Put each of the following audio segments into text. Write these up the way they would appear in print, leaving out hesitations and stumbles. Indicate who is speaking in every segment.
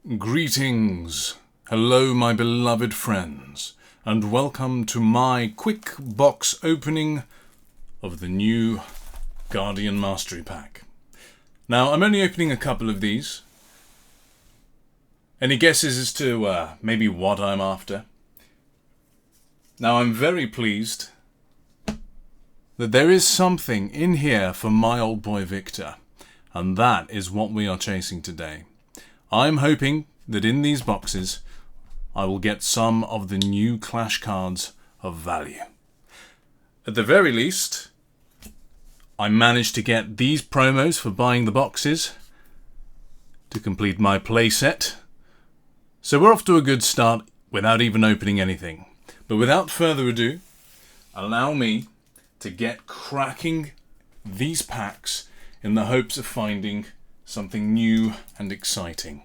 Speaker 1: Greetings, hello my beloved friends, and welcome to my quick box opening of the new Guardian Mastery Pack. Now, I'm only opening a couple of these. Any guesses as to maybe what I'm after? Now, I'm very pleased that there is something in here for my old boy Victor, and that is what we are chasing today. I'm hoping that in these boxes I will get some of the new Clash cards of value. At the very least, I managed to get these promos for buying the boxes to complete my playset. So we're off to a good start without even opening anything. But without further ado, allow me to get cracking these packs in the hopes of finding something new and exciting.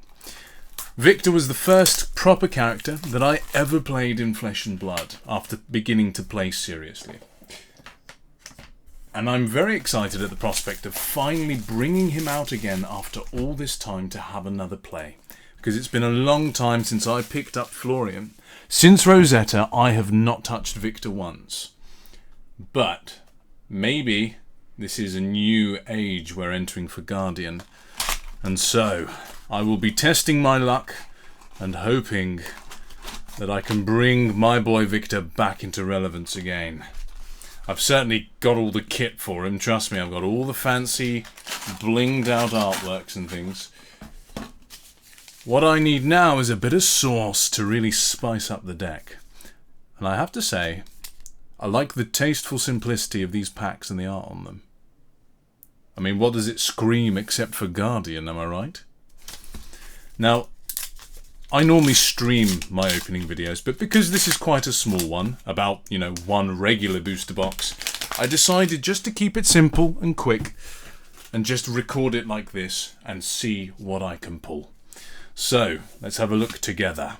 Speaker 1: Victor was the first proper character that I ever played in Flesh and Blood after beginning to play seriously. And I'm very excited at the prospect of finally bringing him out again after all this time to have another play. Because it's been a long time since I picked up Florian. Since Rosetta, I have not touched Victor once. But maybe this is a new age we're entering for Guardian. And so, I will be testing my luck and hoping that I can bring my boy Victor back into relevance again. I've certainly got all the kit for him, trust me, I've got all the fancy blinged out artworks and things. What I need now is a bit of sauce to really spice up the deck. And I have to say, I like the tasteful simplicity of these packs and the art on them. I mean, what does it scream except for Guardian, am I right? Now, I normally stream my opening videos, but because this is quite a small one, about, one regular booster box, I decided just to keep it simple and quick and just record it like this and see what I can pull. So, let's have a look together.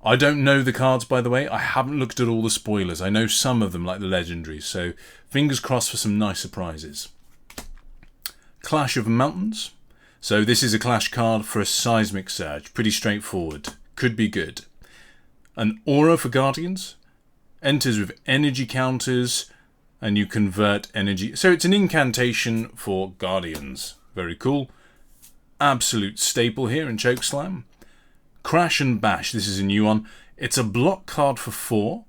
Speaker 1: I don't know the cards, by the way. I haven't looked at all the spoilers. I know some of them, like the legendaries, so fingers crossed for some nice surprises. Clash of Mountains. So this is a Clash card for a Seismic Surge. Pretty straightforward. Could be good. An Aura for Guardians. Enters with energy counters and you convert energy. So it's an incantation for Guardians. Very cool. Absolute staple here in Chokeslam. Crash and Bash. This is a new one. It's a block card for 4.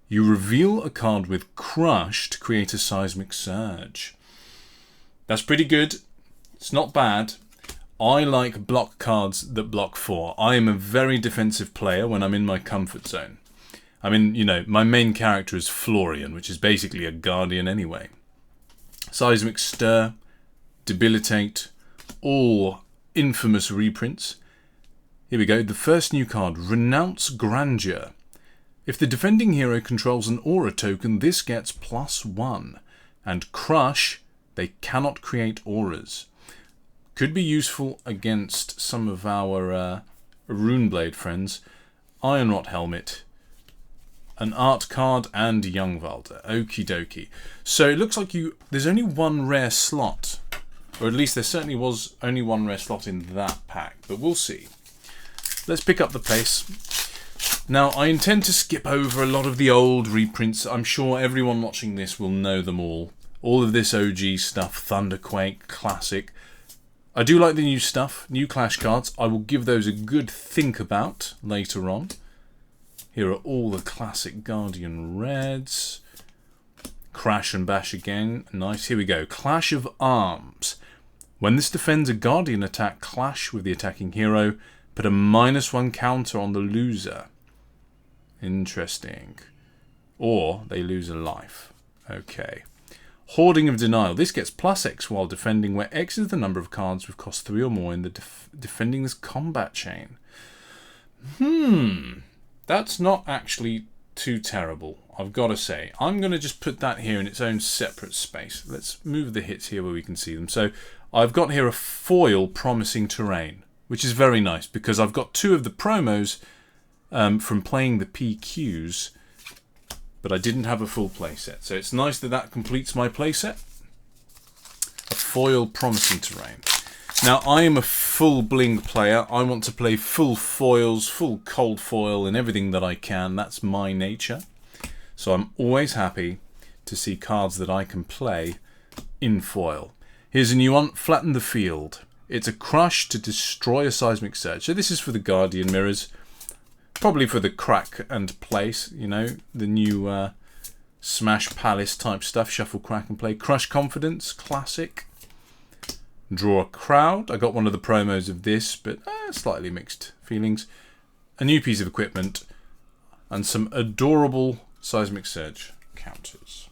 Speaker 1: You reveal a card with Crush to create a Seismic Surge. That's pretty good. It's not bad. I like block cards that block 4. I am a very defensive player when I'm in my comfort zone. I mean, my main character is Florian, which is basically a Guardian anyway. Seismic Stir, Debilitate, all infamous reprints. Here we go. The first new card, Renounce Grandeur. If the defending hero controls an aura token, this gets +1. And Crush, they cannot create auras. Could be useful against some of our Runeblade friends. Ironrot Helmet, an art card, and Youngvalder. Okie dokie. So it looks like there's only one rare slot. Or at least there certainly was only one rare slot in that pack. But we'll see. Let's pick up the pace. Now, I intend to skip over a lot of the old reprints. I'm sure everyone watching this will know them all. All of this OG stuff, Thunderquake, Classic. I do like the new stuff, new Clash cards. I will give those a good think about later on. Here are all the classic Guardian Reds. Crash and Bash again. Nice. Here we go. Clash of Arms. When this defends a Guardian attack, clash with the attacking hero. Put a -1 counter on the loser. Interesting. Or they lose a life. Okay. Hoarding of Denial. This gets +X while defending, where X is the number of cards with cost 3 or more in the defending this combat chain. That's not actually too terrible, I've got to say. I'm going to just put that here in its own separate space. Let's move the hits here where we can see them. So I've got here a foil Promising Terrain, which is very nice because I've got 2 of the promos from playing the PQs, but I didn't have a full playset. So it's nice that that completes my playset. A foil Promising Terrain. Now, I am a full bling player. I want to play full foils, full cold foil, and everything that I can. That's my nature. So I'm always happy to see cards that I can play in foil. Here's a new one, Flatten the Field. It's a crush to destroy a seismic surge. So this is for the Guardian Mirrors. Probably for the crack and place, you know, the new Smash Palace type stuff. Shuffle, crack and play. Crush Confidence, classic. Draw a crowd. I got one of the promos of this, but slightly mixed feelings. A new piece of equipment. And some adorable seismic surge counters.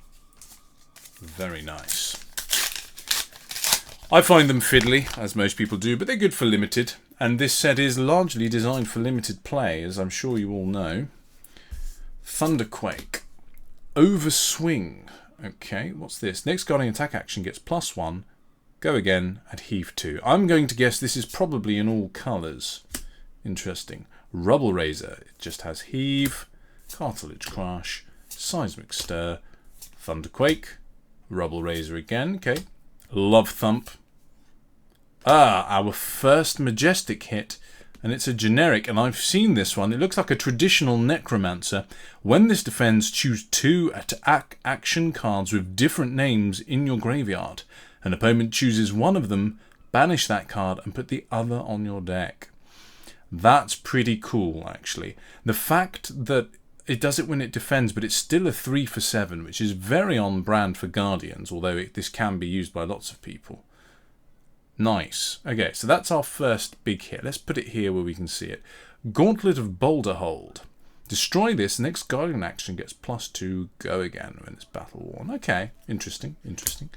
Speaker 1: Very nice. I find them fiddly, as most people do, but they're good for limited. And this set is largely designed for limited play, as I'm sure you all know. Thunderquake. Overswing. Okay, what's this? Next guarding attack action gets +1. Go again and heave 2. I'm going to guess this is probably in all colours. Interesting. Rubble Razor. It just has heave, cartilage crash, seismic stir, Thunderquake, Rubble Razor again. Okay. Love Thump. Our first Majestic hit, and it's a generic, and I've seen this one. It looks like a traditional Necromancer. When this defends, choose 2 action cards with different names in your graveyard. An opponent chooses one of them, banish that card, and put the other on your deck. That's pretty cool, actually. The fact that it does it when it defends, but it's still a 3 for 7, which is very on brand for Guardians, although this can be used by lots of people. Nice. Okay, so that's our first big hit. Let's put it here where we can see it. Gauntlet of Boulderhold. Destroy this, next Guardian action gets +2, go again when it's battle worn. Okay, interesting, interesting.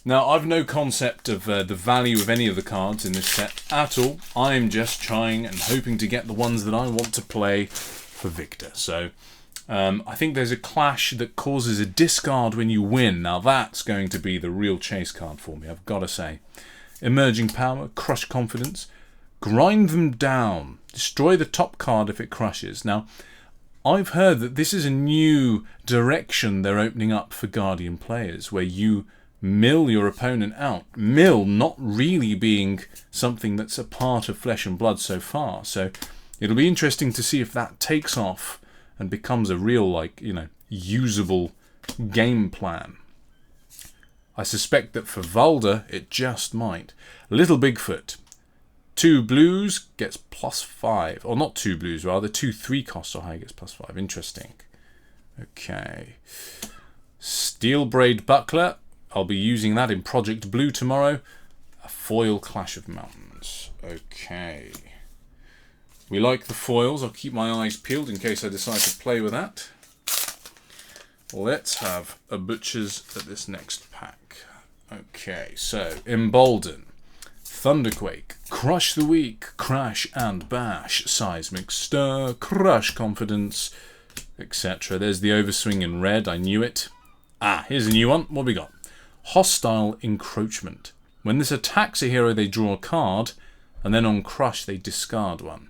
Speaker 1: Now, I've no concept of the value of any of the cards in this set at all. I'm just trying and hoping to get the ones that I want to play for Victor. So, I think there's a clash that causes a discard when you win. Now, that's going to be the real chase card for me, I've got to say. Emerging Power, Crush Confidence, Grind them down, destroy the top card if it crushes. Now, I've heard that this is a new direction they're opening up for Guardian players, where you mill your opponent out. Mill not really being something that's a part of Flesh and Blood so far. So it'll be interesting to see if that takes off and becomes a real, like, you know, usable game plan. I suspect that for Valda, it just might. Little Bigfoot. 2 blues gets +5. Or not 2 blues, rather. 2 3 costs or higher gets +5. Interesting. Okay. Steel Braid Buckler. I'll be using that in Project Blue tomorrow. A foil Clash of Mountains. Okay. We like the foils. I'll keep my eyes peeled in case I decide to play with that. Let's have a butcher's at this next pack. Okay, so Embolden, Thunderquake, Crush the Weak, Crash and Bash, Seismic Stir, Crush Confidence, etc. There's the Overswing in red. I knew it. Here's a new one. What we got? Hostile Encroachment. When this attacks a hero, they draw a card, and then on Crush, they discard one.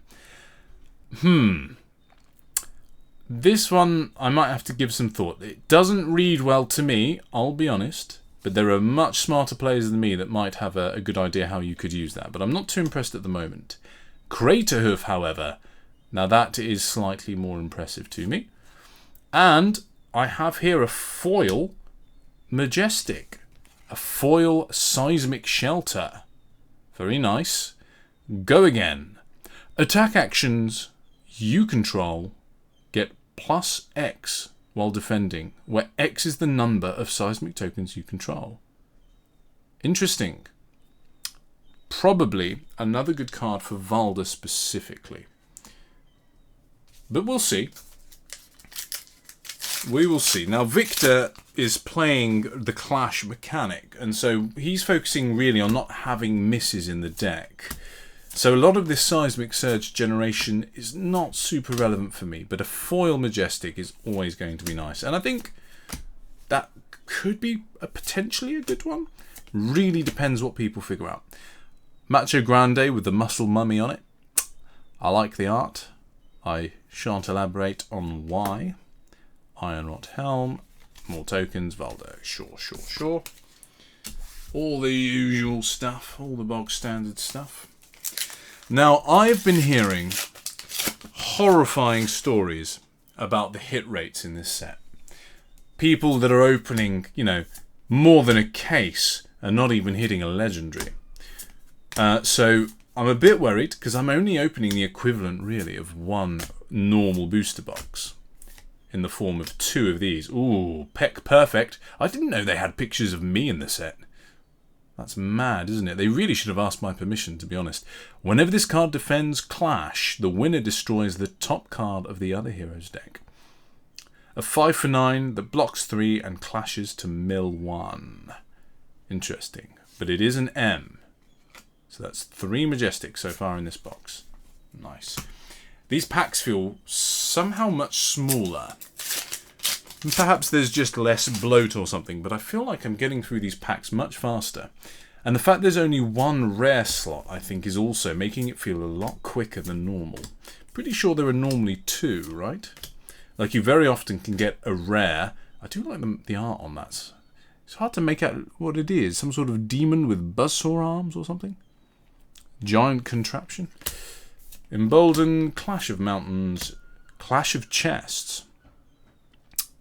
Speaker 1: This one, I might have to give some thought. It doesn't read well to me, I'll be honest, but there are much smarter players than me that might have a good idea how you could use that, but I'm not too impressed at the moment. Craterhoof, however, now that is slightly more impressive to me. And I have here a foil Majestic. A foil Seismic Shelter. Very nice. Go again. Attack actions you control get +X while defending, where X is the number of seismic tokens you control. Interesting. Probably another good card for Valda specifically. But we'll see. We will see. Now, Victor is playing the Clash mechanic, and so he's focusing really on not having misses in the deck. So a lot of this Seismic Surge generation is not super relevant for me, but a foil Majestic is always going to be nice. And I think that could be potentially a good one. Really depends what people figure out. Macho Grande with the Muscle Mummy on it. I like the art. I shan't elaborate on why. Iron Rot Helm. More tokens. Valdo. Sure. All the usual stuff, all the bog standard stuff. Now, I've been hearing horrifying stories about the hit rates in this set. People that are opening, you know, more than a case and not even hitting a legendary. So I'm a bit worried because I'm only opening the equivalent, really, of one normal booster box in the form of 2 of these. Ooh, Peck Perfect. I didn't know they had pictures of me in the set. That's mad, isn't it? They really should have asked my permission, to be honest. Whenever this card defends Clash, the winner destroys the top card of the other hero's deck. A 5 for 9 that blocks 3 and clashes to mill 1. Interesting. But it is an M. So that's 3 Majestic so far in this box. Nice. These packs feel somehow much smaller. Perhaps there's just less bloat or something, but I feel like I'm getting through these packs much faster. And the fact there's only 1 rare slot, I think, is also making it feel a lot quicker than normal. Pretty sure there are normally 2, right? Like, you very often can get a rare. I do like the art on that. It's hard to make out what it is. Some sort of demon with buzzsaw arms or something? Giant contraption? Embolden, Clash of Mountains, Clash of Chests.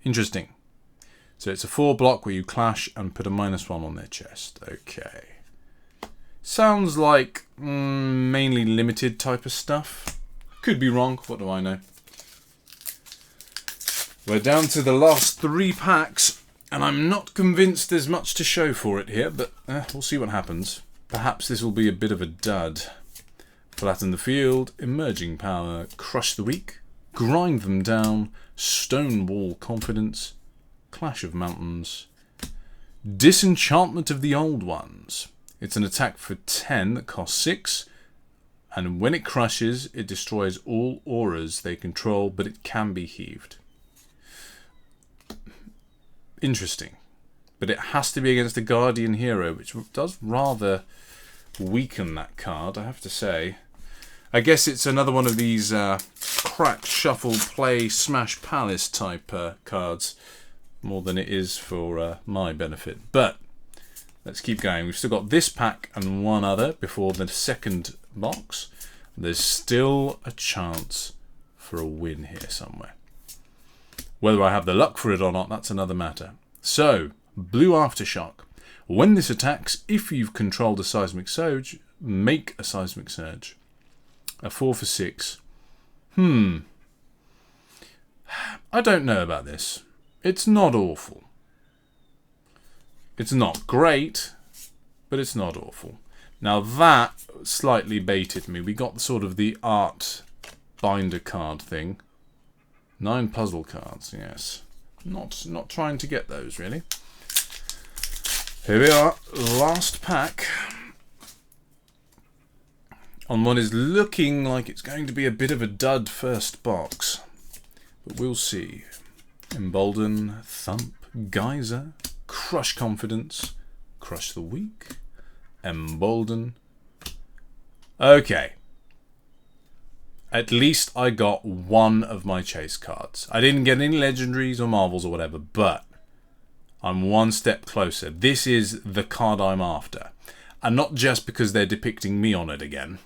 Speaker 1: Interesting. So it's a 4 block where you clash and put a -1 on their chest. Okay. Sounds like mainly limited type of stuff. Could be wrong. What do I know? We're down to the last 3 packs, and I'm not convinced there's much to show for it here, but we'll see what happens. Perhaps this will be a bit of a dud. Flatten the field, emerging power, crush the weak, grind them down, stonewall confidence, Clash of Mountains, disenchantment of the old ones. It's an attack for 10 that costs 6, and when it crushes, it destroys all auras they control, but it can be heaved. Interesting. But it has to be against a Guardian hero, which does rather weaken that card, I have to say. I guess it's another one of these crack, shuffle, play, smash palace type cards, more than it is for my benefit. But let's keep going. We've still got this pack and 1 other before the second box. There's still a chance for a win here somewhere. Whether I have the luck for it or not, that's another matter. So, Blue Aftershock. When this attacks, if you've controlled a Seismic Surge, make a Seismic Surge. A 4 for 6. I don't know about this. It's not awful. It's not great, but it's not awful. Now that slightly baited me. We got sort of the art binder card thing. 9 puzzle cards, yes. Not trying to get those, really. Here we are, last pack. On what is looking like it's going to be a bit of a dud first box. But we'll see. Embolden, Thump, Geyser, Crush Confidence, Crush the Weak, Embolden. Okay. At least I got 1 of my chase cards. I didn't get any legendaries or marvels or whatever, but I'm 1 step closer. This is the card I'm after. And not just because they're depicting me on it again.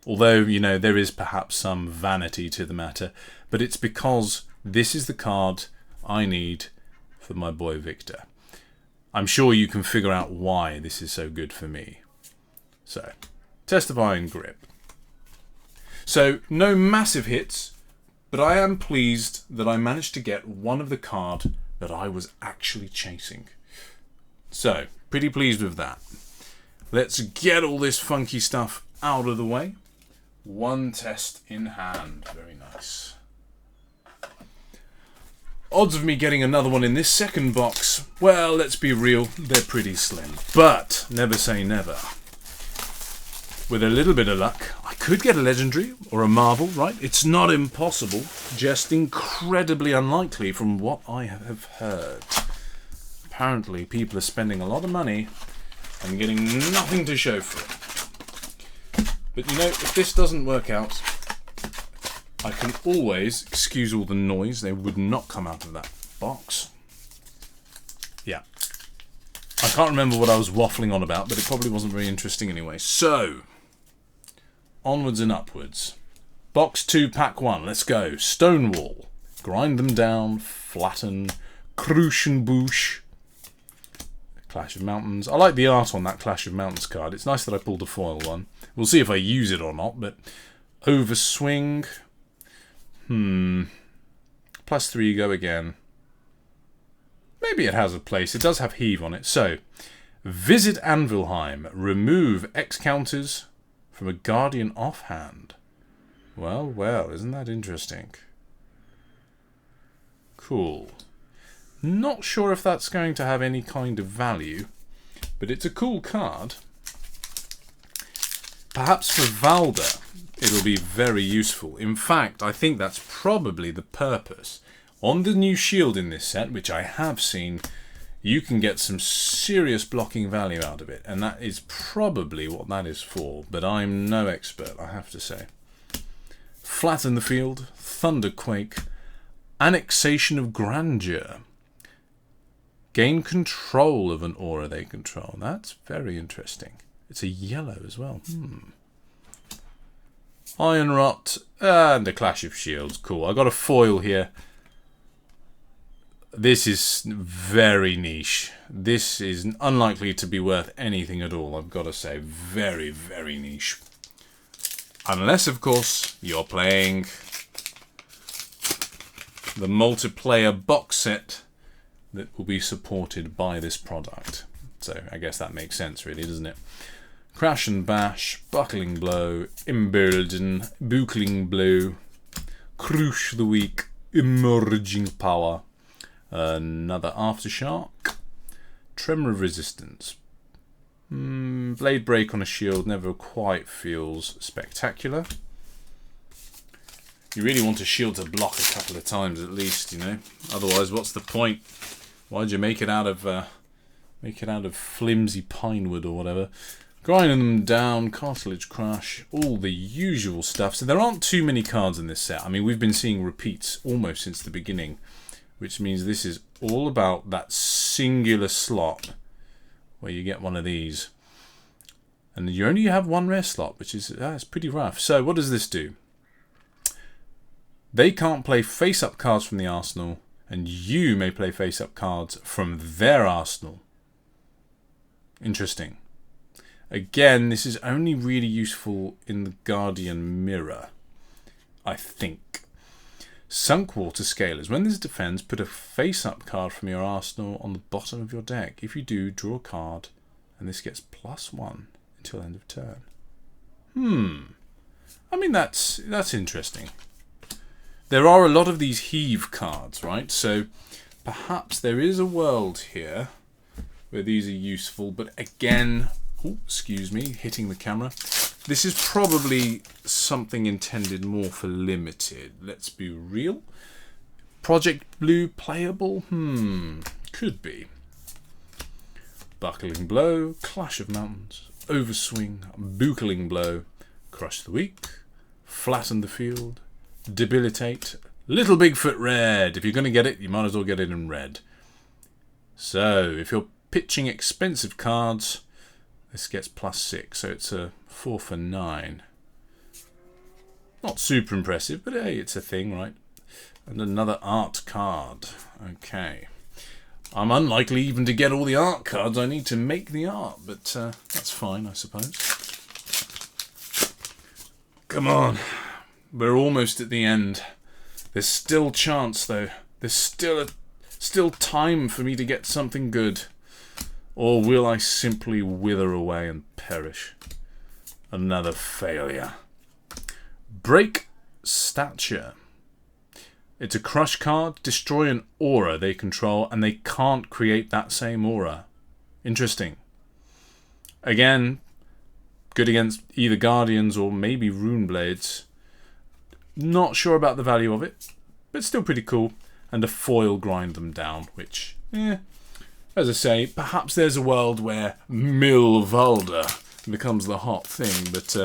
Speaker 1: Although, you know, there is perhaps some vanity to the matter. But it's because this is the card I need for my boy Victor. I'm sure you can figure out why this is so good for me. So, Testifying Grip. So, no massive hits, but I am pleased that I managed to get 1 of the card that I was actually chasing. So, pretty pleased with that. Let's get all this funky stuff out of the way. 1 test in hand. Very nice. Odds of me getting another one in this second box, well, let's be real, they're pretty slim. But, never say never. With a little bit of luck, I could get a legendary or a marvel, right? It's not impossible, just incredibly unlikely from what I have heard. Apparently, people are spending a lot of money and getting nothing to show for it. But you know, if this doesn't work out, I can always, excuse all the noise, they would not come out of that box. Yeah. I I can't remember what I was waffling on about, but it probably wasn't very interesting anyway. So, onwards and upwards. Box 2, pack 1. Let's go. Stonewall. Grind them down. Flatten. Kruschenbusch. Clash of Mountains. I like the art on that Clash of Mountains card. It's nice that I pulled a foil one. We'll see if I use it or not, but Overswing. +3 go again. Maybe it has a place. It does have heave on it. So, visit Anvilheim. Remove X counters from a Guardian offhand. Well, well, isn't that interesting? Cool. Not sure if that's going to have any kind of value, but it's a cool card. Perhaps for Valda, it'll be very useful. In fact, I think that's probably the purpose. On the new shield in this set, which I have seen, you can get some serious blocking value out of it, and that is probably what that is for, but I'm no expert, I have to say. Flatten the Field, Thunderquake, Annexation of Grandeur. Gain control of an aura they control. That's very interesting. It's a yellow as well. Iron Rot and the Clash of Shields. Cool. I got a foil here. This is very niche. This is unlikely to be worth anything at all, I've got to say. Very, very niche. Unless, of course, you're playing the multiplayer box set that will be supported by this product. So I guess that makes sense, really, doesn't it? Crash and Bash, Buckling Blow, Imberlden, Buckling Blow, Crush the Weak, Emerging Power, another Aftershock, Tremor of Resistance. Blade Break on a shield never quite feels spectacular. You really want a shield to block a couple of times at least, you know. Otherwise, what's the point? Why'd you make it out of flimsy pine wood or whatever? Grinding them down, Cartilage Crash, all the usual stuff. So there aren't too many cards in this set. I mean, we've been seeing repeats almost since the beginning, which means this is all about that singular slot where you get one of these. And you only have one rare slot, which is it's pretty rough. So what does this do? They can't play face-up cards from the arsenal, and you may play face-up cards from their arsenal. Interesting. Again, this is only really useful in the Guardian Mirror, I think. Sunk Water Scalers. When this defends, put a face-up card from your arsenal on the bottom of your deck. If you do, draw a card, and this gets +1 until end of turn. I mean, that's interesting. There are a lot of these heave cards, right? So perhaps there is a world here where these are useful, but again, excuse me, hitting the camera. This is probably something intended more for limited. Let's be real. Project Blue playable? Could be. Buckling Blow, Clash of Mountains, Overswing, Buckling Blow, Crush the Weak, Flatten the Field, Debilitate, Little Bigfoot Red. If you're going to get it, you might as well get it in red. So, if you're pitching expensive cards, this gets +6, so it's a 4 for 9. Not super impressive, but hey, it's a thing, right? And another art card. Okay. I'm unlikely even to get all the art cards. I need to make the art, but that's fine, I suppose. Come on. We're almost at the end. There's still chance, though. There's still time for me to get something good. Or will I simply wither away and perish? Another failure. Break Stature. It's a crush card. Destroy an aura they control, and they can't create that same aura. Interesting. Again, good against either Guardians or maybe Runeblades. Not sure about the value of it, but still pretty cool. And a foil Grind them down, which, as I say, perhaps there's a world where Milvalda becomes the hot thing, but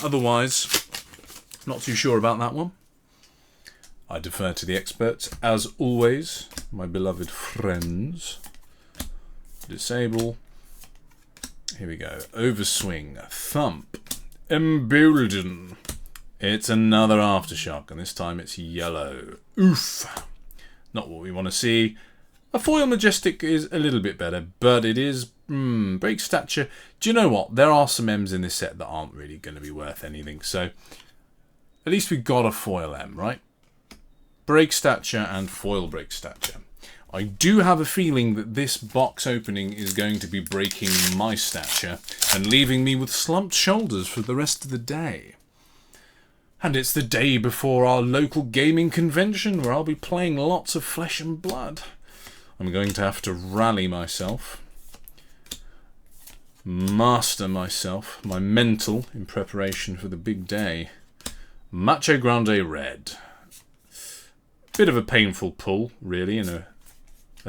Speaker 1: otherwise, not too sure about that one. I defer to the experts, as always, my beloved friends. Disable. Here we go. Overswing. Thump. Embolden. It's another Aftershock, and this time it's yellow. Oof. Not what we want to see. A foil Majestic is a little bit better, but it is... break stature. Do you know what? There are some M's in this set that aren't really going to be worth anything, so... At least we got a foil M, right? Break stature and foil break stature. I do have a feeling that this box opening is going to be breaking my stature and leaving me with slumped shoulders for the rest of the day. And it's the day before our local gaming convention where I'll be playing lots of Flesh and Blood. I'm going to have to rally myself, master myself, my mental in preparation for the big day. Macho Grande Red. Bit of a painful pull, really, in a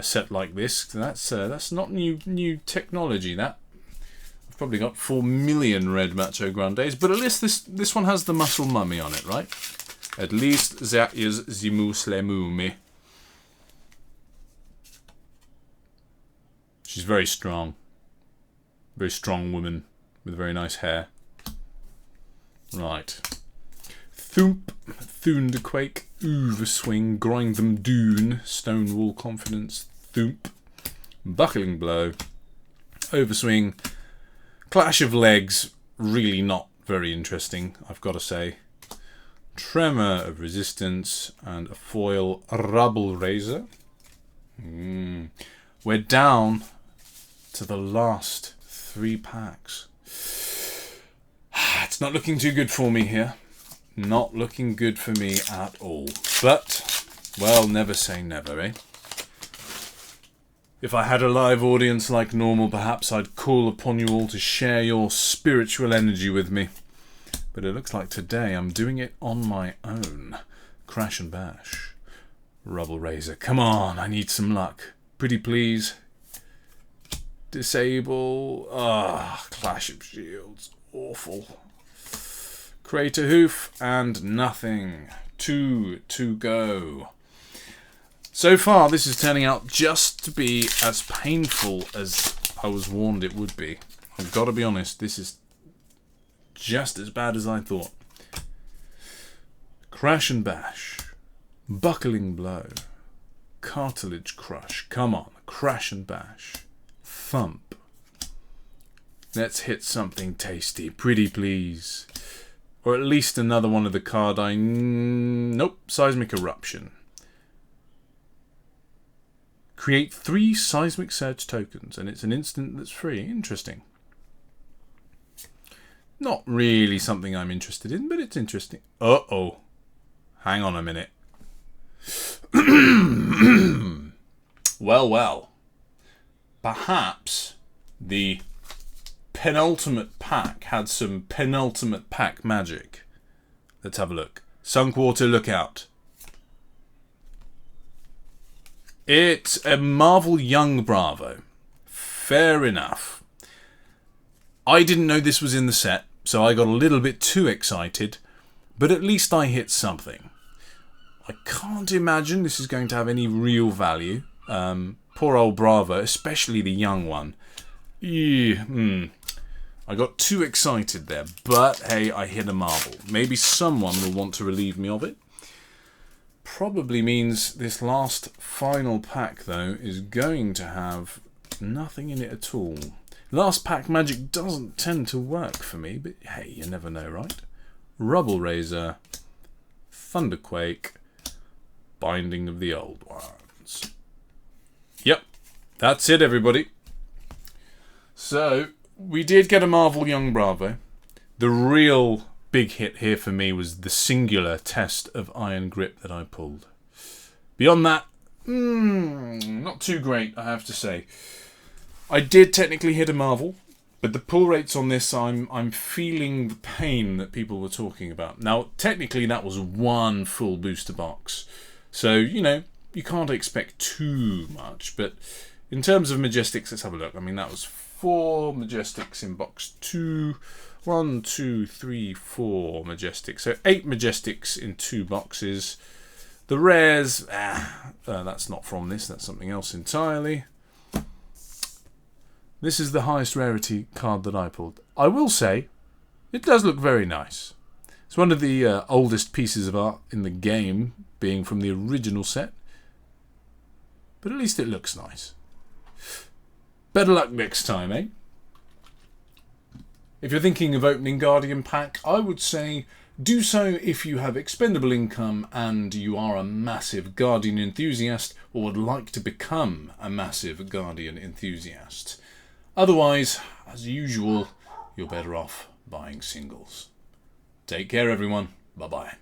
Speaker 1: set like this. That's not new technology. That I've probably got 4 million red Macho Grandes, but at least this one has the muscle mummy on it, right? At least that is the muscle mummy. She's very strong woman with very nice hair. Right. Thump, Thunderquake, Overswing, Grind Them Dune, Stonewall Confidence, Thump, Buckling Blow, Overswing, Clash of Legs, really not very interesting, I've got to say. Tremor of Resistance, and a foil Rubble Razor. We're down to the last 3 packs. It's not looking too good for me here. Not looking good for me at all. But, well, never say never, eh? If I had a live audience like normal, perhaps I'd call upon you all to share your spiritual energy with me. But it looks like today I'm doing it on my own. Crash and bash. Rubble Razor. Come on, I need some luck. Pretty please. Disable. Clash of Shields. Awful. Crater Hoof, and nothing. 2 to go. So far, this is turning out just to be as painful as I was warned it would be. I've got to be honest, this is just as bad as I thought. Crash and Bash. Buckling Blow. Cartilage Crush. Come on, Crash and Bash. Thump. Let's hit something tasty, pretty please. Or at least another one of the card Nope, Seismic Eruption. Create 3 Seismic Surge tokens, and it's an instant that's free. Interesting. Not really something I'm interested in, but it's interesting. Uh-oh. Hang on a minute. Well. Perhaps the penultimate pack had some penultimate pack magic. Let's have a look. Sunkwater, look out. It's a Marvel Young Bravo. Fair enough. I didn't know this was in the set, so I got a little bit too excited, but at least I hit something. I can't imagine this is going to have any real value. Poor old Bravo, especially the young one. I got too excited there, but hey, I hit a marble. Maybe someone will want to relieve me of it. Probably means this last final pack, though, is going to have nothing in it at all. Last pack magic doesn't tend to work for me, but hey, you never know, right? Rubble Razor, Thunderquake, Binding of the Old Ones. Yep, that's it, everybody. So, we did get a Marvel Young Bravo. The real big hit here for me was the singular test of Iron Grip that I pulled. Beyond that, not too great, I have to say. I did technically hit a Marvel, but the pull rates on this, I'm feeling the pain that people were talking about. Now, technically that was 1 full booster box, so, you know, you can't expect too much, but in terms of Majestics, let's have a look. I mean, that was 4 Majestics in box 2. 1, 2, 3, 4 Majestics. So 8 Majestics in 2 boxes. The rares, that's not from this, that's something else entirely. This is the highest rarity card that I pulled. I will say, it does look very nice. It's one of the oldest pieces of art in the game, being from the original set. But at least it looks nice. Better luck next time, eh? If you're thinking of opening Guardian Pack, I would say do so if you have expendable income and you are a massive Guardian enthusiast or would like to become a massive Guardian enthusiast. Otherwise, as usual, you're better off buying singles. Take care, everyone. Bye-bye.